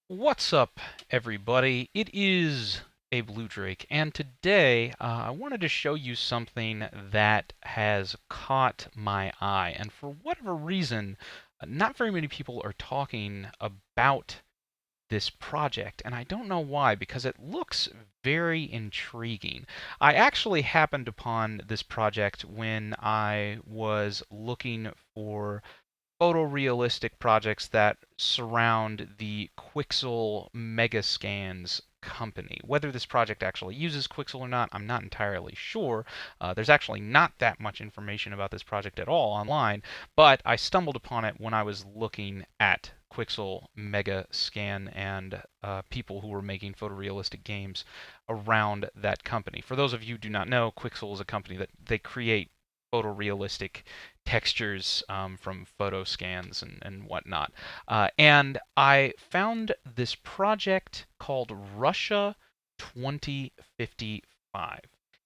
What's up, everybody? It is a Blue Drake, and today I wanted to show you something that has caught my eye. And for whatever reason, not very many people are talking about this project, and I don't know why, because it looks very intriguing. I actually happened upon this project when I was looking for photorealistic projects that surround the Quixel Megascans company. Whether this project actually uses Quixel or not, I'm not entirely sure. There's actually not that much information about this project at all online, but I stumbled upon it when I was looking at Quixel Megascan and people who were making photorealistic games around that company. For those of you who do not know, Quixel is a company that they create photorealistic textures from photo scans and whatnot. And I found this project called Russia 2055.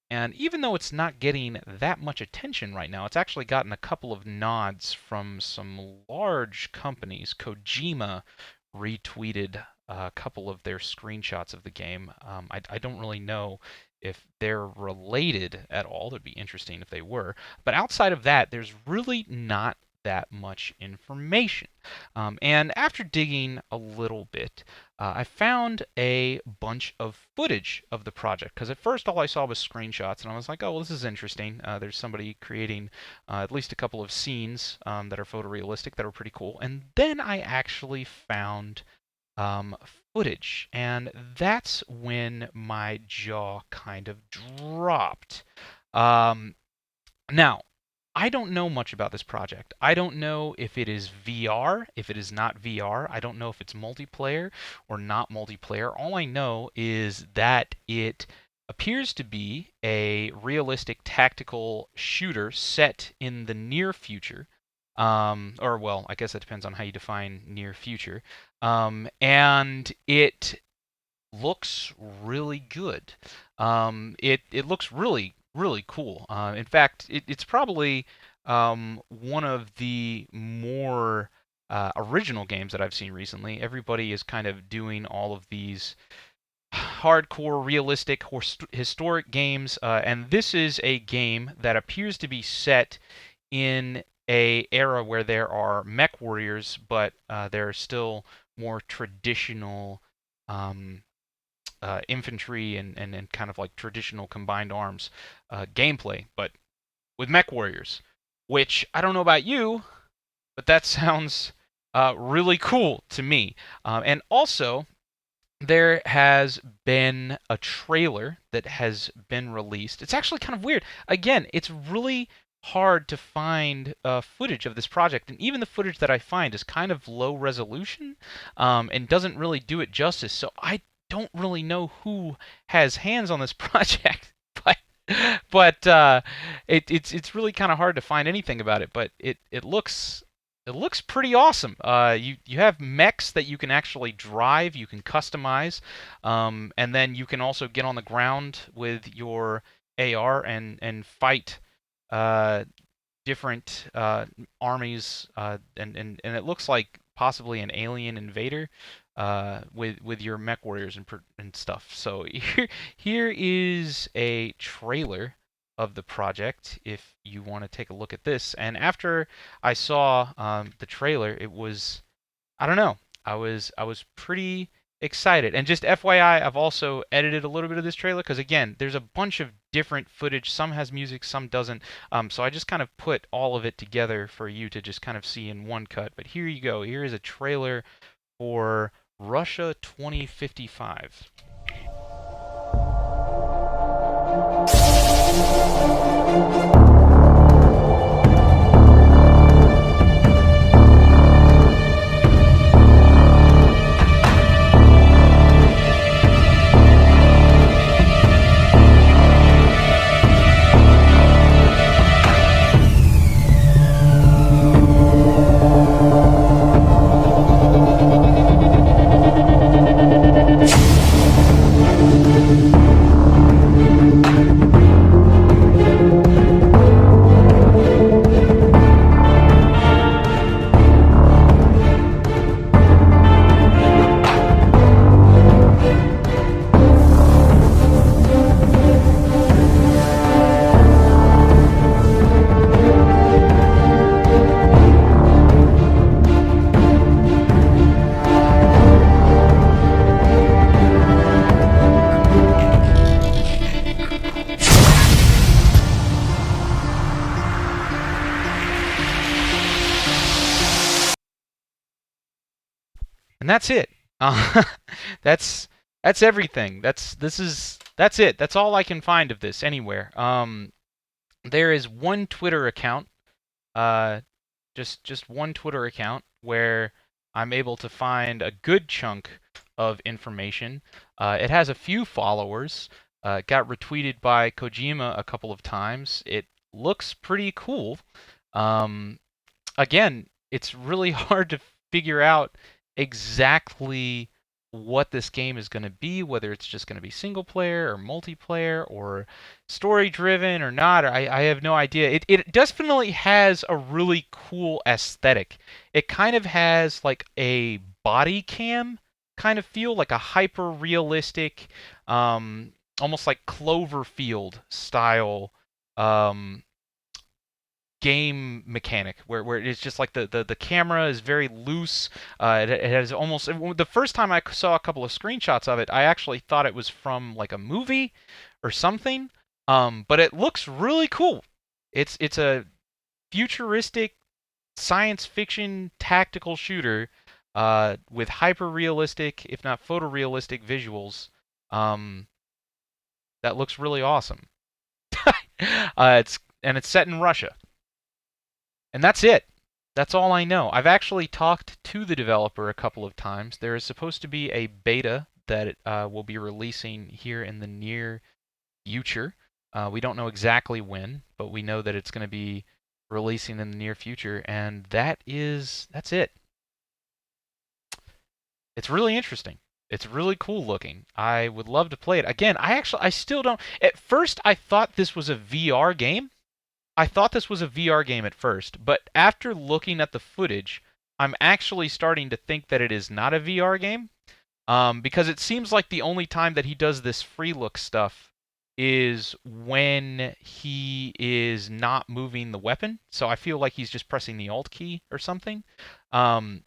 And even though it's not getting that much attention right now, it's actually gotten a couple of nods from some large companies. Kojima retweeted a couple of their screenshots of the game. I don't really know if they're related at all. It'd be interesting if they were. But outside of that, there's really not that much information. And after digging a little bit, I found a bunch of footage of the project. Because at first all I saw was screenshots, and I was like, oh, well, this is interesting. There's somebody creating at least a couple of scenes that are photorealistic that are pretty cool. And then I actually found footage, and that's when my jaw kind of dropped. Now, I don't know much about this project. I don't know if it is VR, if it is not VR. I don't know if it's multiplayer or not multiplayer. All I know is that it appears to be a realistic tactical shooter set in the near future. Or, well, I guess that depends on how you define near future. And it looks really good. It looks really cool. In fact, it's probably one of the more original games that I've seen recently. Everybody is kind of doing all of these hardcore, realistic, historic games, and this is a game that appears to be set in a era where there are mech warriors, but there are still more traditional infantry and kind of like traditional combined arms gameplay, but with mech warriors. Which I don't know about you, but that sounds really cool to me. And also, there has been a trailer that has been released. It's actually kind of weird. Again, it's really hard to find footage of this project, and even the footage that I find is kind of low resolution and doesn't really do it justice. So I don't really know who has hands on this project, but it's really kind of hard to find anything about it. But it looks pretty awesome. You have mechs that you can actually drive, you can customize, and then you can also get on the ground with your AR and fight different armies, and it looks like possibly an alien invader with your mech warriors and stuff. So here is a trailer of the project if you want to take a look at this. And after I saw the trailer, it was, I don't know, I was pretty excited. And just FYI, I've also edited a little bit of this trailer because again, there's a bunch of different footage. Some has music, some doesn't. So I just kind of put all of it together for you to just kind of see in one cut. But here you go. Here is a trailer for Russia 2055. And that's it. Uh, that's that's everything. That's it. That's all I can find of this anywhere. There is one Twitter account, uh, just one Twitter account where I'm able to find a good chunk of information. It has a few followers. It got retweeted by Kojima a couple of times. It looks pretty cool. Um, Again, it's really hard to figure out exactly what this game is going to be, whether it's just going to be single player or multiplayer or story driven or not. I have no idea. It definitely has a really cool aesthetic. It kind of has like a body cam kind of feel, like a hyper realistic, almost like Cloverfield style um, game mechanic where it's just like the camera is very loose. It has almost the first time I saw a couple of screenshots of it, I actually thought it was from like a movie or something. But it looks really cool. It's a futuristic science fiction tactical shooter with hyper realistic, if not photorealistic visuals. Um, that looks really awesome. It's set in Russia. And that's it. That's all I know. I've actually talked to the developer a couple of times. There is supposed to be a beta that will be releasing here in the near future. We don't know exactly when, but we know that it's going to be releasing in the near future, and that's it. It's really interesting. It's really cool looking. I would love to play it. Again, I still don't. At first, I thought this was a VR game. I thought this was a VR game at first, but after looking at the footage, I'm actually starting to think that it is not a VR game. Because it seems like the only time that he does this free look stuff is when he is not moving the weapon. So I feel like he's just pressing the Alt key or something. Um,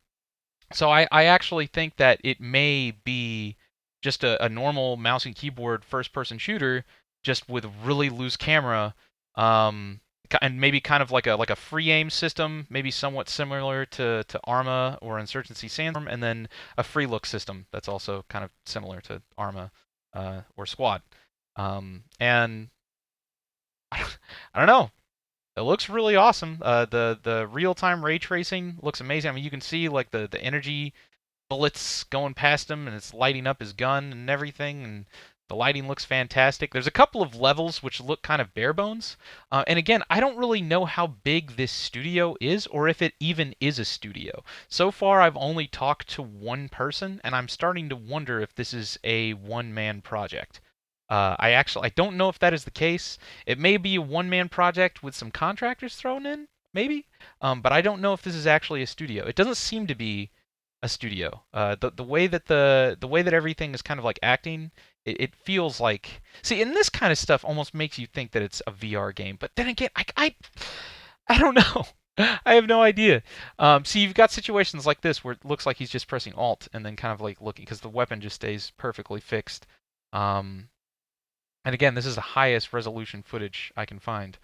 so I actually think that it may be just a normal mouse and keyboard first-person shooter, just with really loose camera, um, and maybe kind of like a free aim system, maybe somewhat similar to Arma or Insurgency Sandstorm, and then a free look system that's also kind of similar to Arma or Squad. And I don't know. It looks really awesome. The real time ray tracing looks amazing. I mean, you can see like the energy bullets going past him, and it's lighting up his gun and everything, and the lighting looks fantastic. There's a couple of levels which look kind of bare bones, and again, I don't really know how big this studio is, or if it even is a studio. So far, I've only talked to one person, and I'm starting to wonder if this is a one-man project. I don't know if that is the case. It may be a one-man project with some contractors thrown in, maybe. But I don't know if this is actually a studio. It doesn't seem to be a studio. The way that the way that everything is kind of like acting, it feels like, see, and this kind of stuff almost makes you think that it's a VR game. But then again, I don't know. I have no idea. See, you've got situations like this where it looks like he's just pressing Alt and then kind of like looking because the weapon just stays perfectly fixed. Um, and again, this is the highest resolution footage I can find,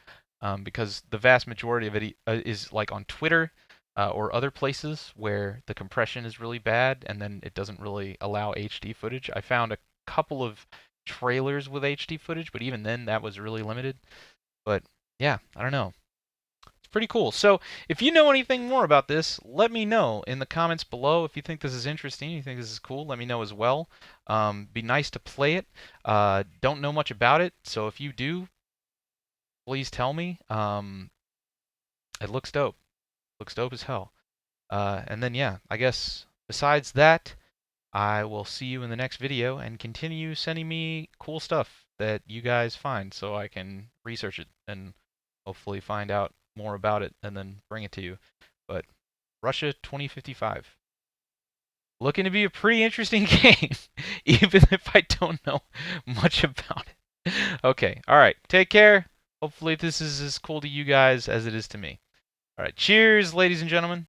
because the vast majority of it is like on Twitter or other places where the compression is really bad and then it doesn't really allow HD footage. I found a couple of trailers with HD footage, but even then that was really limited. But yeah, I don't know. It's pretty cool. So if you know anything more about this, let me know in the comments below. If you think this is interesting, you think this is cool, let me know as well. Be nice to play it. Don't know much about it, so if you do, please tell me. It looks dope. Looks dope as hell. And then yeah, I guess besides that, I will see you in the next video and continue sending me cool stuff that you guys find so I can research it and hopefully find out more about it and then bring it to you. But Russia 2055. Looking to be a pretty interesting game, even if I don't know much about it. Okay, alright, take care. Hopefully this is as cool to you guys as it is to me. Alright, cheers, ladies and gentlemen.